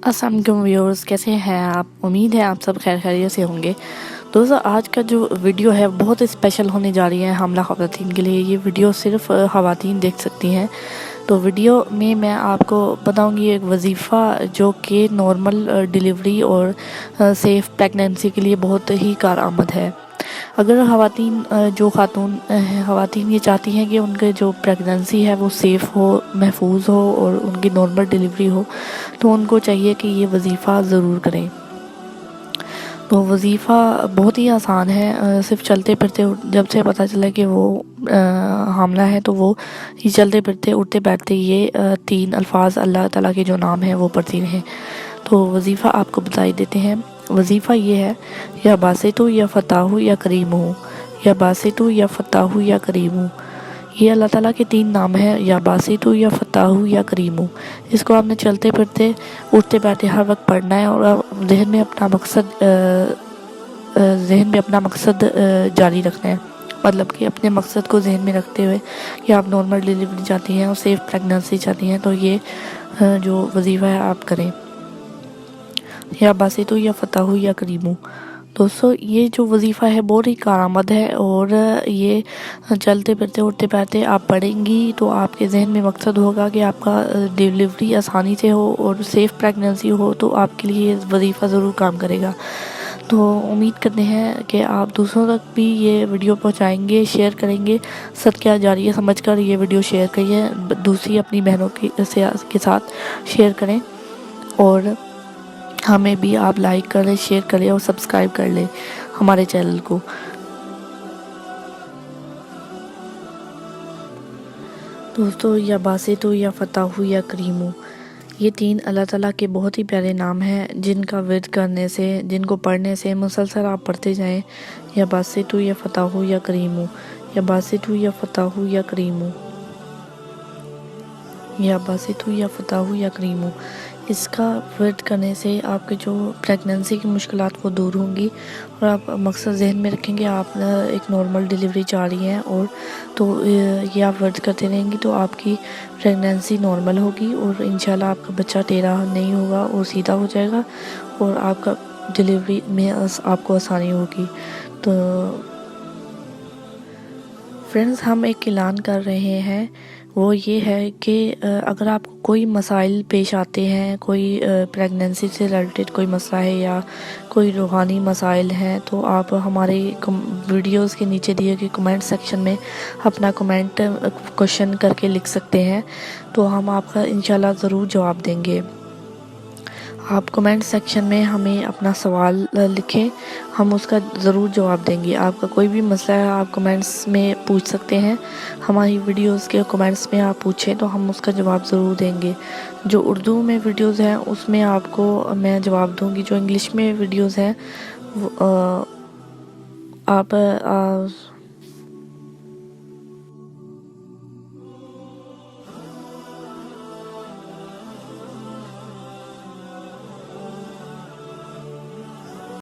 अस्सलाम वालेकुम व्यूअर्स, कैसे हैं आप? उम्मीद है आप सब खैर खैरियत से होंगे। दोस्तों, आज का जो वीडियो है बहुत स्पेशल होने जा रही है हामला ख़वातीन के लिए। ये वीडियो सिर्फ ख़वातीन देख सकती हैं। तो वीडियो में मैं आपको बताऊंगी एक वजीफ़ा जो कि नॉर्मल डिलीवरी और सेफ़ प्रेगनेंसी के लिए बहुत ही कारआमद है। अगर ख़वातीन जो ख़ातून ख़वातीन ये चाहती हैं कि उनके जो प्रेगनेंसी है वो सेफ़ हो, महफूज हो और उनकी नॉर्मल डिलीवरी हो, तो उनको चाहिए कि ये वजीफ़ा ज़रूर करें। तो वजीफ़ा बहुत ही आसान है। सिर्फ चलते फिरते जब से पता चला कि वो हामला है तो वो ये चलते फिरते उठते बैठते ये 3 अल्फाज अल्लाह ताला के जो नाम है वो पढ़ती हैं। तो वजीफ़ा आपको बता देते हैं। वजीफ़ा ये है, या बासितु या फ़ताहु या करीमु, या बासितु या फ़ताहु या करीमु। ये अल्लाह ताला के 3 नाम हैं, या बासितु या फ़ताहु या करीमु। इसको आपने चलते फिरते उठते बैठते हर वक्त पढ़ना है और जहन में अपना मकसद जारी रखना है। मतलब कि अपने मकसद को जहन में रखते हुए कि आप नॉर्मल डिलीवरी चाहती हैं और सेफ़ प्रेगनेंसी चाहती हैं, तो ये जो वजीफ़ा है आप करें, या बासितु या फ़ताहु या करीमु। दोस्तों, ये जो वजीफ़ा है बहुत ही कारआमद है और ये चलते फिरते उठते बैठते आप पढ़ेंगी तो आपके जहन में मकसद होगा कि आपका डिलीवरी आसानी से हो और सेफ़ प्रेगनेंसी हो, तो आपके लिए ये वजीफ़ा ज़रूर काम करेगा। तो उम्मीद करते हैं कि आप दूसरों तक भी ये वीडियो पहुंचाएंगे, शेयर करेंगे। सदका जारिया समझकर ये वीडियो शेयर करिए, दूसरी अपनी बहनों के साथ शेयर करें और हमें भी आप लाइक कर लें, शेयर कर लें और सब्सक्राइब कर लें हमारे चैनल को। दोस्तों, या बासितु या फ़ताहु या करीमु, ये 3 अल्लाह ताला के बहुत ही प्यारे नाम हैं जिनका विर्द करने से, जिनको पढ़ने से मुसलसल आप पढ़ते जाएं। या बासितु या फ़ताहु या करीमु, या बासितु या फ़ताहु या करीमु, या बासितु या फ़ताहु या करीमु। इसका विर्द करने से आपके जो प्रेगनेंसी की मुश्किलात वो दूर होंगी और आप मकसद जहन में रखेंगे आप एक नॉर्मल डिलीवरी चाह रही हैं, और तो ये आप विर्द करते रहेंगी तो आपकी प्रेगनेंसी नॉर्मल होगी और इंशाल्लाह आपका बच्चा टेढ़ा नहीं होगा और सीधा हो जाएगा और आपका डिलीवरी में आपको आसानी होगी। तो फ्रेंड्स, हम एक ऐलान कर रहे हैं, वो ये है कि अगर आपको कोई मसाइल पेश आते हैं, कोई प्रेगनेंसी से रिलेटेड कोई मसला है या कोई रूहानी मसाइल हैं, तो आप हमारे वीडियोस के नीचे दिए गए कमेंट सेक्शन में अपना कमेंट क्वेश्चन करके लिख सकते हैं, तो हम आपका इंशाल्लाह ज़रूर जवाब देंगे। आप कमेंट सेक्शन में हमें अपना सवाल लिखें, हम उसका ज़रूर जवाब देंगे। आपका कोई भी मसला है आप कमेंट्स में पूछ सकते हैं, हमारी वीडियोस के कमेंट्स में आप पूछें तो हम उसका जवाब ज़रूर देंगे। जो उर्दू में वीडियोस हैं उसमें आपको मैं जवाब दूंगी, जो इंग्लिश में वीडियोस हैं आप